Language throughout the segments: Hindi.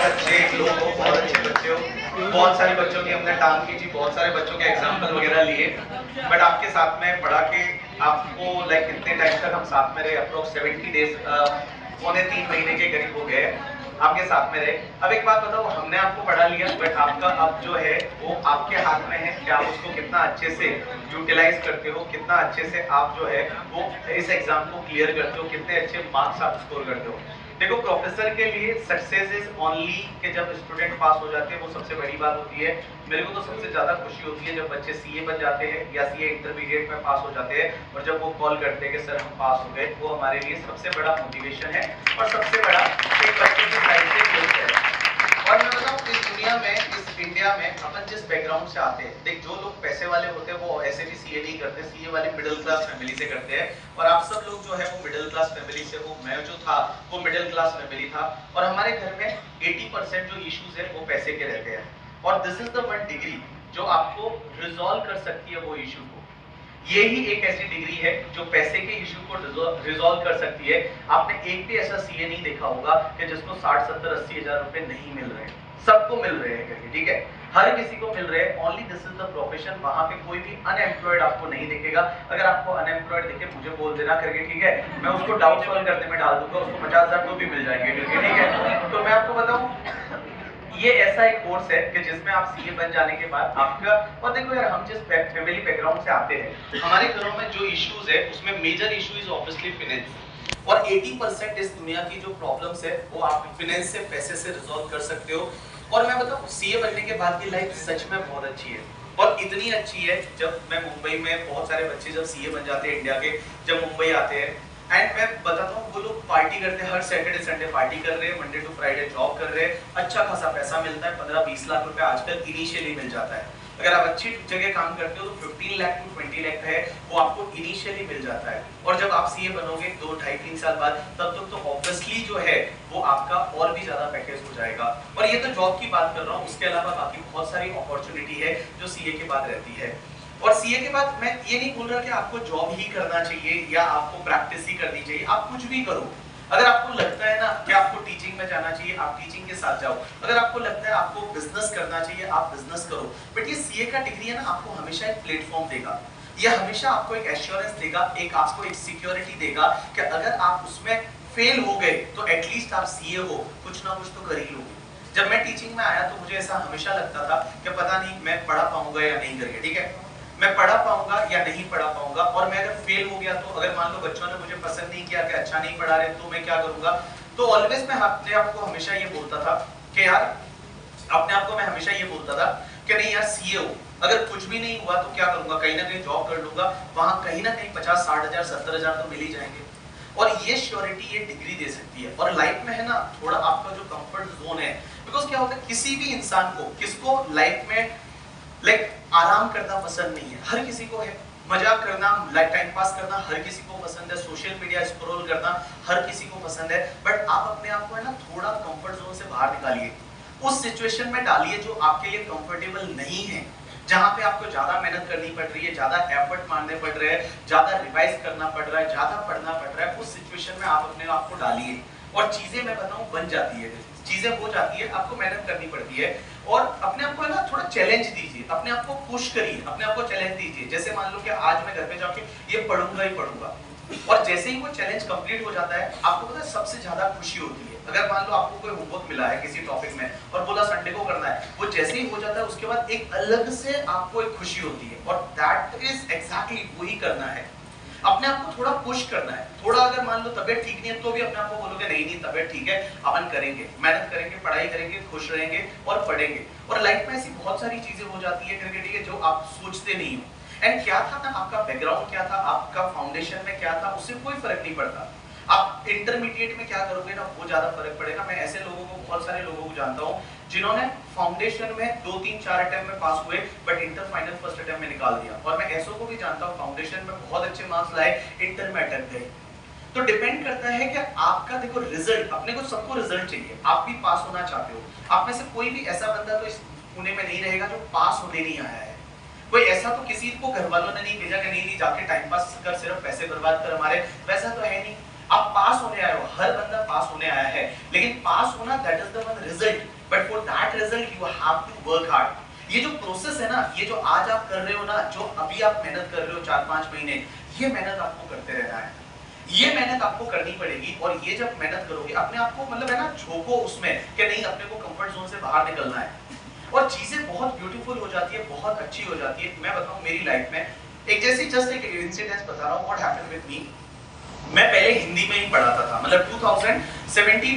अच्छे लोग हो, बहुत अच्छे बच्चे हो, बहुत सारे बच्चों की हमने टांग खींची, बहुत सारे बच्चों के एग्जाम्पल वगैरह लिए, बट आपके साथ में पढ़ा के आपको लाइक कितने टाइम तक हम साथ में रहे, अप्रोक्स 70 डेज, पौने 3 महीने के करीब हो गए आपके साथ में रहे। अब एक बात बताओ, हमने आपको पढ़ा लिया, बट आपका अब जो है वो आपके हाथ में है कि आप उसको कितना अच्छे से यूटिलाइज करते हो, कितना अच्छे से आप जो है वो इस एग्जाम को क्लियर करते हो, कितने अच्छे मार्क्स आप स्कोर करते हो। देखो, प्रोफेसर के लिए सक्सेस इज ओनली कि जब स्टूडेंट पास हो जाते हैं, वो सबसे बड़ी बात होती है। मेरे को तो सबसे ज्यादा खुशी होती है जब बच्चे सीए बन जाते हैं या सीए इंटरमीडिएट में पास हो जाते हैं, और जब वो कॉल करते हैं कि सर हम पास हो गए, वो हमारे लिए सबसे बड़ा मोटिवेशन है और सबसे बड़ा एक बच्चे की लाइफ से गिफ्ट है। और मैं बताऊं, इस दुनिया में, इस इंडिया में अपन जिस बैकग्राउंड से आते हैं, देख जो लोग पैसे वाले होते हैं वो ऐसे भी सीए नहीं करते, सीए वाले मिडिल क्लास फैमिली से करते हैं, और आप सब लोग जो है वो मिडिल क्लास फैमिली से हो। मैं जो था वो मिडिल क्लास फैमिली था, और हमारे घर में 80% जो इश्यूज है वो पैसे के रहते हैं, और this is the one degree जो आपको रिजॉल्व कर सकती है वो इशू को। यही एक ऐसी डिग्री है जो पैसे के इशू को रिजॉल्व कर सकती है। आपने एक भी ऐसा सीए नहीं देखा होगा कि जिसको 60, 70, 80 हजार रुपए नहीं मिल रहे, सबको मिल रहे हैं करके, ठीक है, हर किसी को मिल रहे हैं। Only this is the profession, वहां पे कोई भी अनएम्प्लॉयड आपको नहीं दिखेगा। अगर आपको अनएम्प्लॉयड दिखे मुझे बोल देना करके, ठीक है, मैं उसको डाउट सॉल्व करने में डाल दूंगा, उसको 50,000 को भी मिल जाएंगे करके, ठीक है। तो मैं आपको बताऊं, ये ऐसा एक कोर्स है कि जिसमें आप सीए बन जाने के बाद आपका, और देखो यार, हम जिस फैमिली बैकग्राउंड से आते हैं, हमारे घरों में जो इश्यूज है उसमें major issue is obviously finance, और 80% इस दुनिया की जो प्रॉब्लम्स है वो आप फाइनेंस से, पैसे से रिजॉल्व कर सकते हो। और मैं बताऊं, सीए बनने के बाद की लाइफ सच में बहुत अच्छी है, और इतनी अच्छी है, जब मैं मुंबई में, बहुत सारे बच्चे जब सीए बन जाते हैं इंडिया के, जब मुंबई आते हैं, एंड मैं बताता हूँ वो लोग पार्टी करते हैं, हर सैटरडे संडे पार्टी कर रहे हैं, मंडे टू फ्राइडे जॉब कर रहे हैं, अच्छा खासा पैसा मिलता है, 15-20 लाख रुपए आजकल इनिशियली मिल जाता है। अगर आप अच्छी जगह काम करते हो तो 15 लाख टू 20 लाख है वो आपको इनिशियली मिल जाता है, और जब आप सीए बनोगे 2, 2.5, 3 साल बाद, तब तक तो ऑब्वियसली जो है वो आपका और भी ज्यादा पैकेज हो जाएगा। और ये तो जॉब की बात कर रहा हूँ, उसके अलावा बाकी बहुत सारी अपॉर्चुनिटी है जो सीए के बाद रहती है। और सीए के बाद मैं ये नहीं बोल रहा कि आपको जॉब ही करना चाहिए या आपको प्रैक्टिस ही करनी चाहिए, आप कुछ भी करो। अगर आपको लगता है ना कि आपको टीचिंग में जाना चाहिए, आप टीचिंग के साथ जाओ। अगर आपको लगता है आपको बिजनेस करना चाहिए, आप बिजनेस करो। बट ये सीए का डिग्री है ना, आपको हमेशा एक प्लेटफॉर्म देगा, ये हमेशा आपको एक एश्योरेंस देगा, एक आपको एक सिक्योरिटी देगा कि अगर आप उसमें फेल हो गए तो एटलीस्ट आप सीए हो, कुछ ना कुछ तो कर ही लोगे। जब मैं टीचिंग में आया तो मुझे ऐसा हमेशा लगता था कि पता नहीं मैं पढ़ा पाऊंगा या नहीं करके, ठीक है, मैं पढ़ा पाऊंगा या नहीं पढ़ा पाऊंगा, और मैं अगर फेल हो गया तो, अगर मान लो बच्चों ने मुझे पसंद नहीं किया कि अच्छा नहीं पढ़ा रहे, तो मैं क्या करूंगा। तो ऑलवेज मैं अपने आप को हमेशा ये बोलता था कि यार, अपने आप को मैं हमेशा ये बोलता था कि नहीं यार, सीए हो, अगर कुछ भी नहीं हुआ तो क्या करूंगा, कहीं ना कहीं जॉब कर लूंगा, वहां कहीं ना कहीं 50, 60 हजार, 70 हजार तो मिल ही जाएंगे। और ये श्योरिटी, ये डिग्री दे सकती है। और लाइफ में है ना, थोड़ा आपका जो कंफर्ट जोन है, बिकॉज क्या होता है, किसी भी इंसान को, किसको लाइफ में लाइक आराम करना पसंद नहीं है, हर किसी को है। मजाक करना, लाइक टाइम पास करना हर किसी को पसंद है, सोशल मीडिया स्क्रॉल करना हर किसी को पसंद है। बट आप अपने आप को है ना थोड़ा कंफर्ट जोन से बाहर निकालिए, उस सिचुएशन में डालिए जो आपके लिए कंफर्टेबल नहीं है, जहां पे आपको ज्यादा मेहनत करनी पड़ रही है, ज्यादा एफर्ट मारने पड़ रहे हैं, ज्यादा रिवाइज करना पड़ रहा है, ज्यादा पढ़ना पड़ रहा है। उस सिचुएशन में आप अपने आप को डालिए, और चीजें मैं बताऊं बन जाती है, चीजें हो जाती है, आपको मेहनत करनी पड़ती है। और अपने आप को है ना थोड़ा चैलेंज दीजिए, अपने आप को पुश करिए, अपने आप को चैलेंज दीजिए। जैसे मान लो कि आज मैं घर पे जाके ये पढ़ूंगा ही पढ़ूंगा, और जैसे ही वो चैलेंज कंप्लीट हो जाता है, आपको पता है सबसे ज्यादा खुशी होती है। अगर मान लो आपको कोई होमवर्क मिला है किसी टॉपिक में और बोला संडे को करना है, वो जैसे ही हो जाता है उसके बाद एक अलग से आपको एक खुशी होती है, और दैट इज एग्जैक्टली वही करना है। अपने आप को थोड़ा पुश करना है, थोड़ा, अगर मान लो तबियत ठीक नहीं है तो भी अपने आप को बोलोगे नहीं नहीं तबियत ठीक है, अपन करेंगे, मेहनत करेंगे, पढ़ाई करेंगे, खुश रहेंगे और पढ़ेंगे। और लाइफ में ऐसी बहुत सारी चीजें हो जाती है करके, ठीक है, जो आप सोचते नहीं हो। एंड क्या था ना, आपका बैकग्राउंड क्या था, आपका फाउंडेशन में क्या था, उससे कोई फर्क नहीं पड़ता। आप इंटरमीडिएट में क्या करोगे ना, वो ज्यादा फर्क पड़ेगा। मैं ऐसे लोगों को, बहुत सारे लोगों को जानता हूँ जिन्होंने फाउंडेशन में 2, 3, 4 अटेम्प्ट में पास हुए, but inter final first attempt में निकाल दिया। और मैं ऐसों को भी जानता हूँ फाउंडेशन में बहुत अच्छे मार्क्स लाए, इंटर में अटक गए। तो डिपेंड करता है कि आपका, देखो रिजल्ट, अपने को सबको रिजल्ट चाहिए, आप भी पास होना चाहते हो। आप में से कोई भी ऐसा बंदा तो इस पुणे में नहीं रहेगा जो पास होने नहीं आया है। कोई ऐसा तो किसी को घर वालों ने नहीं भेजा कि नहीं जाके टाइम पास कर, सिर्फ पैसे बर्बाद कर हमारे, वैसा तो है नहीं। आप पास होने आए हो, हर बंदा पास होने आया है, लेकिन पास होना that is the one result but for that result you have to work hard. ये जो प्रोसेस है ना, ये जो आज आप कर रहे हो ना, जो अभी आप मेहनत कर रहे हो 4-5 महीने, ये मेहनत आपको करते रहना है, ये मेहनत आपको करनी पड़ेगी। और ये जब मेहनत करोगे अपने आप को, मतलब है ना, झोंको उसमें कि नहीं अपने को कंफर्ट जोन से बाहर निकलना है, और चीजें बहुत ब्यूटीफुल हो जाती है, बहुत अच्छी हो जाती है। मैं बताऊं मेरी लाइफ में एक जैसी जस्ट एक इंसिडेंस बता रहा हूं, व्हाट हैपेंड विद मी। मैं पहले हिंदी में ही पढ़ाता था, मतलब 2017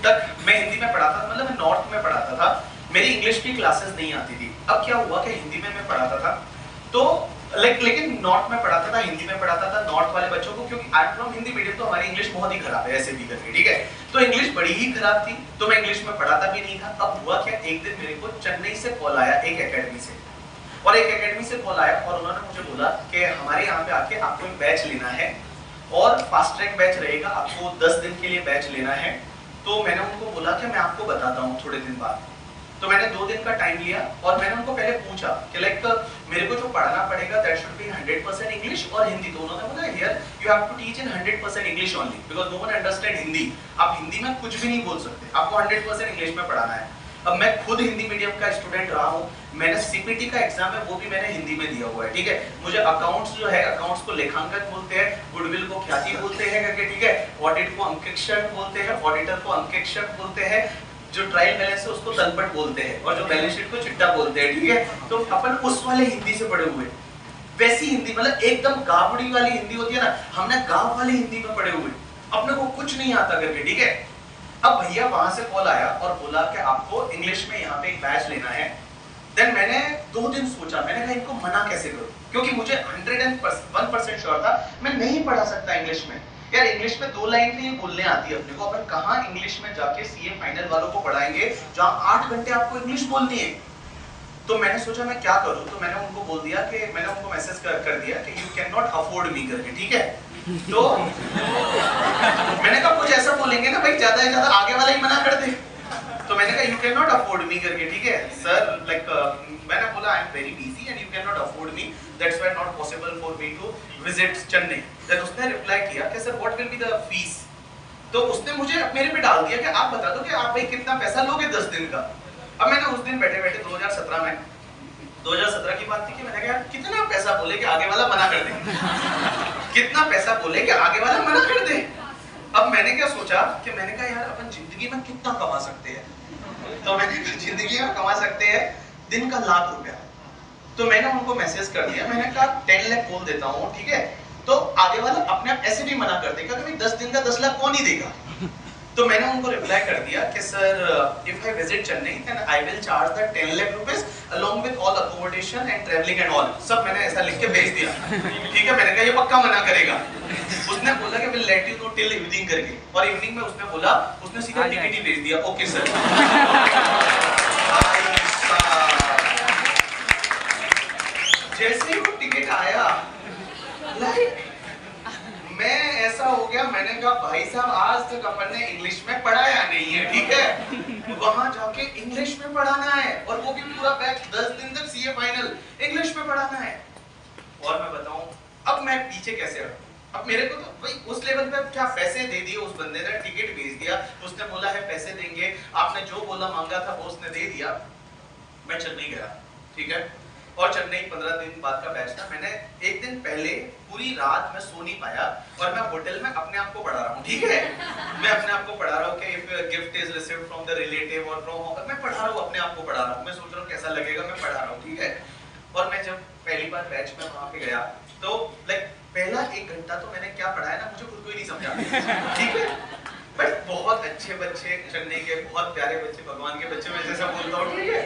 तक मैं हिंदी में पढ़ाता था, मतलब मैं नॉर्थ में पढ़ाता था, मेरी इंग्लिश की क्लासेस नहीं आती थी। अब क्या हुआ कि हिंदी में मैं पढ़ाता था, तो लेकिन नॉर्थ में पढ़ाता था, हिंदी में पढ़ाता था नॉर्थ वाले बच्चों को, क्योंकि I am from Hindi medium, तो हमारी इंग्लिश बहुत ही खराब है ऐसे भी करके, ठीक है। तो इंग्लिश बड़ी ही खराब थी, तो मैं इंग्लिश में पढ़ाता भी नहीं था। अब हुआ क्या, एक दिन मेरे को चेन्नई से कॉल आया एक एकेडमी से, और एक एकेडमी से कॉल आया और उन्होंने मुझे बोला कि हमारे यहाँ पे आके आपको एक बैच लेना है, और फास्ट ट्रैक बैच रहेगा, आपको 10 दिन के लिए बैच लेना है। तो मैंने उनको बोला कि मैं आपको बताता हूँ थोड़े दिन बाद। तो मैंने 2 दिन का टाइम लिया, और मैंने उनको पहले पूछा कि लाइक मेरे को जो पढ़ाना पड़ेगा दैट शुड बी 100% इंग्लिश और हिंदी दोनों। ने बोला here you have to teach in 100% English only, because no one understand Hindi. आप हिंदी में कुछ भी नहीं बोल सकते, आपको 100% इंग्लिश में पढ़ाना है। अब मैं खुद हिंदी मीडियम का स्टूडेंट रहा हूँ, मैंने सीपीटी का एग्जाम है वो भी मैंने हिंदी में दिया हुआ है, ठीक है। मुझे अकाउंट्स जो है, अकाउंट्स को लेखांकन बोलते हैं, गुडविल को ख्याति बोलते हैं करके, ठीक है। ऑडिट को अंकेक्षण बोलते हैं, ऑडिटर को अंकेक्षण बोलते हैं, जो ट्रायल बैलेंस है उसको तलपट बोलते हैं, और जो बैलेंस शीट को चिट्टा बोलते हैं, ठीक है। तो अपन उस वाले हिंदी से पढ़े हुए, वैसी हिंदी, मतलब एकदम गावड़ी वाली हिंदी होती है ना, हमने गांव वाली हिंदी में पढ़े हुए, अपने को कुछ नहीं आता करके, ठीक है। अब भैया वहां से कॉल आया और बोला कि आपको इंग्लिश में यहाँ पे एक बैच लेना है। देन मैंने 2 दिन सोचा, मैंने कहा इनको मना कैसे करूं, क्योंकि मुझे 101% श्योर था मैं नहीं पढ़ा सकता इंग्लिश में। यार इंग्लिश में 2 लाइन नहीं बोलने आती है अपने को, अपन कहाँ इंग्लिश में जाके सीए फाइनल वालों को पढ़ाएंगे जहाँ 8 घंटे आपको इंग्लिश बोलनी है। तो मैंने सोचा मैं क्या करूं, तो मैंने उनको बोल दिया कि मैंने उनको मैसेज कर दिया कि you can not afford me करके, ठीक है। तो मैंने कहा कुछ ऐसा बोलेंगे ना भाई, ज्यादा से ज्यादा आगे वाला ही मना कर दे। तो मैंने कहा you can not afford me करके, ठीक है सर, लाइक मैंने बोला I am very busy and you can not afford me, that's why not possible for me to visit Chennai. Then उसने रिप्लाई किया कि sir what will be the fees. तो उसने मुझे मेरे पे डाल दिया कि आप बता दो कि आप भाई कितना पैसा लोगे 10 दिन का। अब मैंने उस दिन बैठे बैठे 2017 की बात थी कि मैंने कहा कितना पैसा बोले कि आगे वाला मना कर दे, कितना पैसा बोले कि आगे वाला मना कर दे। अब मैंने क्या सोचा कि मैंने कहा यार अपन जिंदगी में कितना कमा सकते हैं, तो मैंने कहा जिंदगी में कमा सकते हैं दिन का 1 लाख रुपया। तो मैंने उनको मैसेज कर दिया, मैंने कहा 10 लाख बोल देता हूँ, ठीक है। तो आगे वाला अपने आप ऐसे भी मना कर देगा कि 10 दिन का 10 लाख कौन ही देगा। तो मैंने उनको रिप्लाई कर दिया कि sir if I visit Chennai then I will charge the 10 lakh rupees along with all accommodation and travelling and all. सब मैंने ऐसा लिख के भेज दिया, ठीक है। मैंने कहा ये पक्का मना करेगा। उसने बोला कि will let you know till evening करके, और इवनिंग में उसने बोला, उसने सीधा टिकट ही भेज दिया, ओके सर। जैसे ही वो टिकट आया लाइक मैं ऐसा हो गया, मैंने कहा भाई साहब आज तक अपन ने इंग्लिश में पढ़ाया नहीं है, ठीक है। वहां जाके इंग्लिश में पढ़ाना है, और वो भी पूरा बैच 10 दिन तक सीए फाइनल इंग्लिश में पढ़ाना है। और मैं बताऊं अब मैं पीछे कैसे हटूं। अब मेरे को तो भाई उस लेवल पे क्या पैसे दे दिए, उस बंदे ने टिकट भेज दिया, उसने बोला है पैसे देंगे, आपने जो बोला मांगा था वो उसने दे दिया। मैं चेन्नई गया, ठीक है, और चेन्नई 15 दिन बाद का बैच था। मैंने एक दिन पहले पूरी रात मैं सो नहीं पाया, और मैं होटल में अपने आप को पढ़ा रहा हूँ, ठीक है। मैं अपने आप को पढ़ा रहा हूँ कि if gift is received from the relative और फ्रॉम, मैं पढ़ा रहा हूँ अपने आप को पढ़ा रहा हूँ, मैं सोच रहा हूँ कैसा लगेगा, मैं पढ़ा रहा हूँ, ठीक है। और मैं जब पहली बार बैच में वहां पे गया तो लाइक पहला 1 घंटा तो मैंने क्या पढ़ाया ना मुझे खुद को ही नहीं समझा, ठीक है। बट बहुत अच्छे बच्चे, चेन्नई के बहुत प्यारे बच्चे, भगवान के बच्चे, मैं जैसा बोलता हूँ, ठीक है।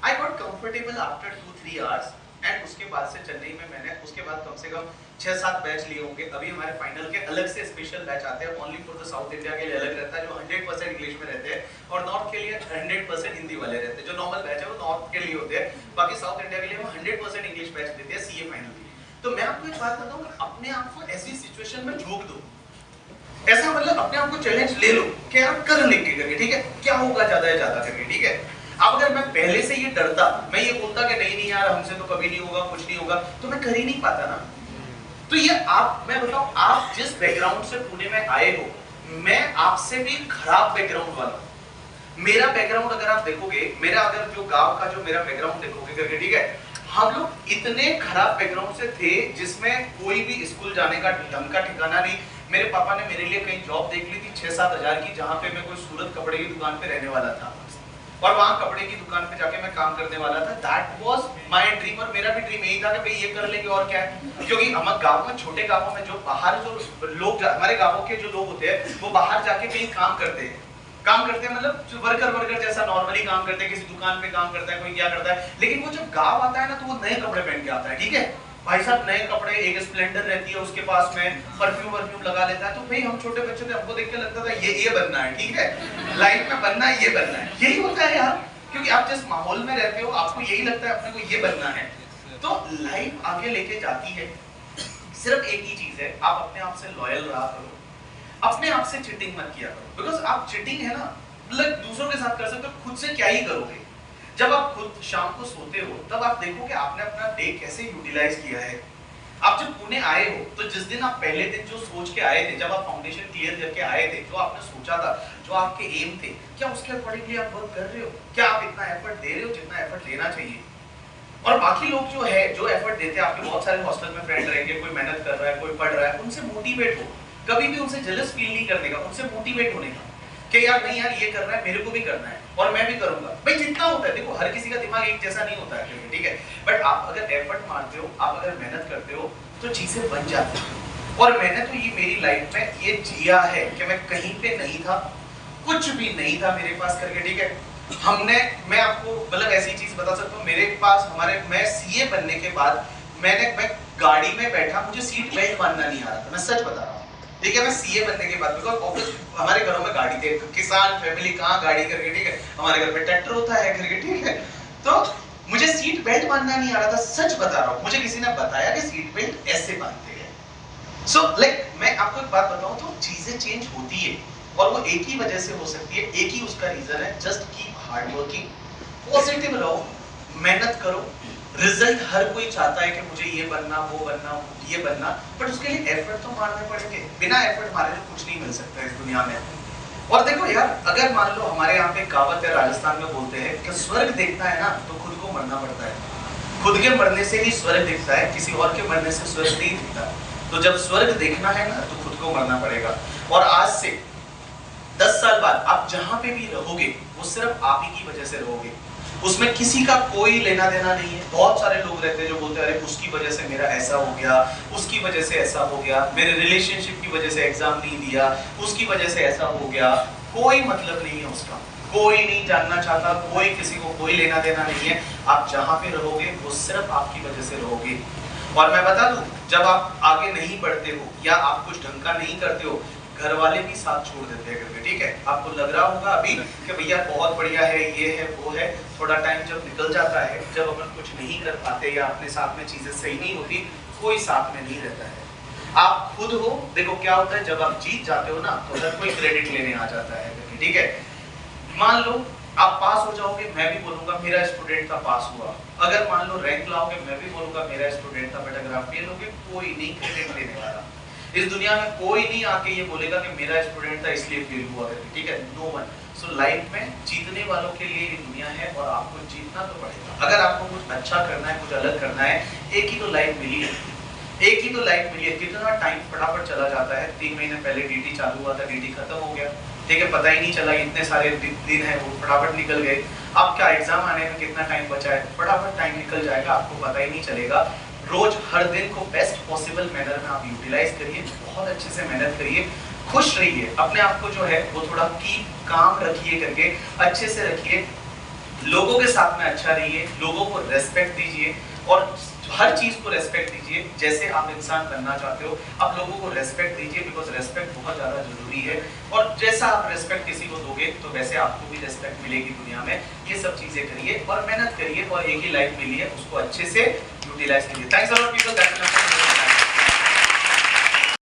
I got comfortable after 2-3 hours and उसके बाद से चेन्नई में मैंने उसके बाद कम से कम 6-7 बैच लिए होंगे। अभी हमारे फाइनल के अलग से स्पेशल बैच आते हैं, only for the south India के लिए अलग रहता है, जो 100% इंग्लिश में रहते हैं, और नॉर्थ के लिए 100% हिंदी वाले रहते हैं। जो नॉर्मल बैच है वो नॉर्थ के लिए होते हैं, बाकी साउथ इंडिया के लिए हम 100% इंग्लिश बैच देते हैं सीए फाइनल के लिए। तो मैं आपको एक बात बताता हूँ, अपने आप को ऐसी सिचुएशन में झोंक दो, ऐसा मतलब अपने आप को चैलेंज ले लो कि आप कर लेंगे करके, ठीक है, क्या होगा ज्यादा से ज्यादा करके, ठीक है। अब अगर मैं पहले से ये डरता, मैं ये बोलता कि नहीं यार हमसे तो कभी नहीं होगा, कुछ नहीं होगा, तो मैं कर ही नहीं पाता ना। तो ये आप, मैं बताऊं, आप जिस बैकग्राउंड से पुणे में आए हो, मैं आपसे भी खराब बैकग्राउंड वाला हूं। मेरा बैकग्राउंड अगर आप देखोगे, मेरा अगर जो गांव का जो मेरा बैकग्राउंड देखोगे करके, ठीक है, हम लोग इतने खराब बैकग्राउंड से थे जिसमें कोई भी स्कूल जाने का ढंग का ठिकाना नहीं। मेरे पापा ने मेरे लिए कहीं जॉब देख ली थी 6-7 हजार की, जहां पे मैं कोई सूरत कपड़े की दुकान पे रहने वाला था और वहां कपड़े की दुकान पे जाके मैं काम करने वाला था। दैट वाज माय ड्रीम, और मेरा भी ड्रीम यही था कि भाई ये कर लेंगे और क्या है, क्योंकि हमारे गांव में, छोटे गांवों में जो बाहर जो लोग, हमारे गांवों के जो लोग होते हैं वो बाहर जाके कहीं काम करते हैं मतलब जो वर्कर जैसा नॉर्मली काम करते हैं, किसी दुकान पे काम करता है, कोई क्या करता है, लेकिन वो जब गांव आता है ना तो वो नए कपड़े पहन के आता है, ठीक है भाई साहब, नए कपड़े, एक स्प्लेंडर रहती है उसके पास में, परफ्यूम लगा लेता है। तो भाई हम छोटे बच्चे थे, हमको देख के लगता था ये बनना है, ठीक है, लाइफ में बनना है, ये बनना है, यही होता है यार, क्योंकि आप जिस माहौल में रहते हो आपको यही लगता है अपने को ये बनना है। तो लाइफ आगे लेके जाती है, सिर्फ एक ही चीज है, आप अपने आप से लॉयल रहा करो, अपने आप से चीटिंग मत किया करो, बिकॉज आप चीटिंग है ना, मतलब दूसरों के साथ कर सकते हो, खुद से क्या ही करोगे। जब आप खुद शाम को सोते हो तब आप देखो कि आपने अपना डे कैसे यूटिलाइज किया है। आप जब पुणे आए हो तो जिस दिन आप पहले दिन जो सोच के आए थे, जब आप फाउंडेशन क्लियर करके आए थे, जो आपने सोचा था, जो आपके एम थे, क्या उसके अकॉर्डिंगली आप वर्क कर रहे हो? क्या आप इतना एफर्ट दे रहे हो जितना एफर्ट लेना चाहिए? और बाकी लोग जो है, जो एफर्ट देते हैं, आपके बहुत सारे हॉस्टल में फ्रेंड रहेंगे, कोई मेहनत कर रहा है, कोई पढ़ रहा है, उनसे मोटिवेट हो, कभी भी उनसे जेलस फील नहीं करने का, उनसे मोटिवेट होने का कि यार नहीं यार ये कर रहा है, मेरे को भी करना है और मैं भी करूंगा। भाई जितना होता है, देखो हर किसी का दिमाग एक जैसा नहीं होता है, ठीक है, बट आप अगर एफर्ट मारते हो, आप अगर मेहनत करते हो तो चीजें बन जाती हैं। और मैंने तो ये मेरी लाइफ में ये जिया है कि मैं कहीं पे नहीं था, कुछ भी नहीं था मेरे पास करके, ठीक है, मैं आपको मतलब ऐसी चीज बता सकता हूँ, मेरे पास मैं सीए बनने के बाद मैं गाड़ी में बैठा, मुझे सीट बेल्ट बांधना नहीं आ रहा था, मैं सच बता रहा हूँ, ठीक है, मैं सीए बनने के बाद, बिकॉज़ ऑब्वियस हमारे घरों में गाड़ी थे, किसान फैमिली कहाँ गाड़ी करके, ठीक है, हमारे घर में ट्रैक्टर होता है करके, ठीक है, तो मुझे सीट बेल्ट बांधना नहीं आ रहा था, सच बता रहा हूँ, मुझे किसी ने बताया कि सीट बेल्ट ऐसे बांधते हैं। सो मैं आपको एक बात बताऊं तो चीजें चेंज होती है और वो एक ही वजह से हो सकती है, एक ही उसका रीजन है, just keep hard working, positive रहो, मेहनत करो। रिजल्ट हर कोई चाहता है कि मुझे ये बनना, वो बनना, ये बनना, बट उसके लिए एफर्ट तो मारने पड़ेंगे, बिना एफर्ट मारे तो कुछ नहीं मिल सकता इस दुनिया में। और देखो यार, अगर मान लो हमारे यहाँ पे कहावत है, राजस्थान में बोलते हैं कि स्वर्ग देखना है ना तो खुद को मरना पड़ता है, खुद के मरने से ही स्वर्ग दिखता है, किसी और के मरने से स्वर्ग नहीं दिखता। तो जब स्वर्ग देखना है ना तो खुद को मरना पड़ेगा। और आज से 10 साल बाद आप जहां पे भी रहोगे वो सिर्फ आप ही की वजह से रहोगे, उसमें किसी का कोई लेना देना नहीं है। बहुत सारे लोग रहते हैं जो बोलते हैं अरे उसकी वजह से मेरा ऐसा हो गया, उसकी वजह से ऐसा हो गया, मेरे रिलेशनशिप की वजह से एग्जाम नहीं दिया, उसकी वजह से ऐसा हो गया। कोई मतलब नहीं है उसका, कोई नहीं जानना चाहता, कोई किसी को कोई लेना देना नहीं है। आप जहां पे रहोगे वो सिर्फ आपकी वजह से रहोगे। और मैं बता दूं, जब आप आगे नहीं बढ़ते हो या आप कुछ ढंग का नहीं करते हो, घर वाले भी साथ छोड़ देते हैं करके, ठीक है, आपको लग रहा होगा अभी कि भैया बहुत बढ़िया है, ये है वो है, थोड़ा टाइम जब निकल जाता है, जब अपन कुछ नहीं कर पाते या अपने साथ में चीजें सही नहीं होती, कोई साथ में नहीं रहता है। आप खुद हो, देखो क्या होता है जब आप जीत जाते हो ना तो हर कोई क्रेडिट लेने आ जाता है, ठीक है। मान लो आप पास हो जाओगे, मैं भी बोलूंगा मेरा स्टूडेंट था पास हुआ, अगर मान लो रैंक लाओगे मैं भी बोलूंगा मेरा स्टूडेंट था, बट अगर आप फेल होगे कोई नहीं क्रेडिट लेने वाला। इस दुनिया में कोई नहीं आके ये बोलेगा कि मेरा स्टूडेंट था इसलिए फेल हुआ करके, ठीक है, नो वन। सो लाइफ में जीतने वालों के लिए ये दुनिया है और आपको जीतना तो पड़ेगा। अगर आपको कुछ अच्छा करना है, कुछ अलग करना है, एक ही तो लाइफ मिली है, एक ही तो लाइफ मिली है। कितना टाइम फटाफट चला जाता है, 3 महीने पहले डीटी चालू हुआ था, डीटी खत्म हो गया, ठीक है, पता ही नहीं चला, इतने सारे दिन है वो फटाफट निकल गए। आपका एग्जाम आने में कितना टाइम बचा है, फटाफट टाइम निकल जाएगा, आपको पता ही नहीं चलेगा। रोज हर दिन को बेस्ट पॉसिबल मैनर में आप यूटिलाइज करिए, बहुत अच्छे से मेहनत करिए, खुश रहिए, अपने आप को जो है वो थोड़ा कीप काम रखिए करके, अच्छे से रखिए, लोगों के साथ में अच्छा रहिए, लोगों को रेस्पेक्ट दीजिए और हर चीज को रेस्पेक्ट दीजिए। जैसे आप इंसान बनना चाहते हो, आप लोगों को रेस्पेक्ट दीजिए, बिकॉज रेस्पेक्ट बहुत ज्यादा जरूरी है। और जैसा आप रेस्पेक्ट किसी को दोगे तो वैसे आपको भी रेस्पेक्ट मिलेगी दुनिया में। ये सब चीजें करिए और मेहनत करिए, और एक ही लाइफ मिली है, उसको अच्छे से यूटिलाइज कीजिए। Thanks a lot people.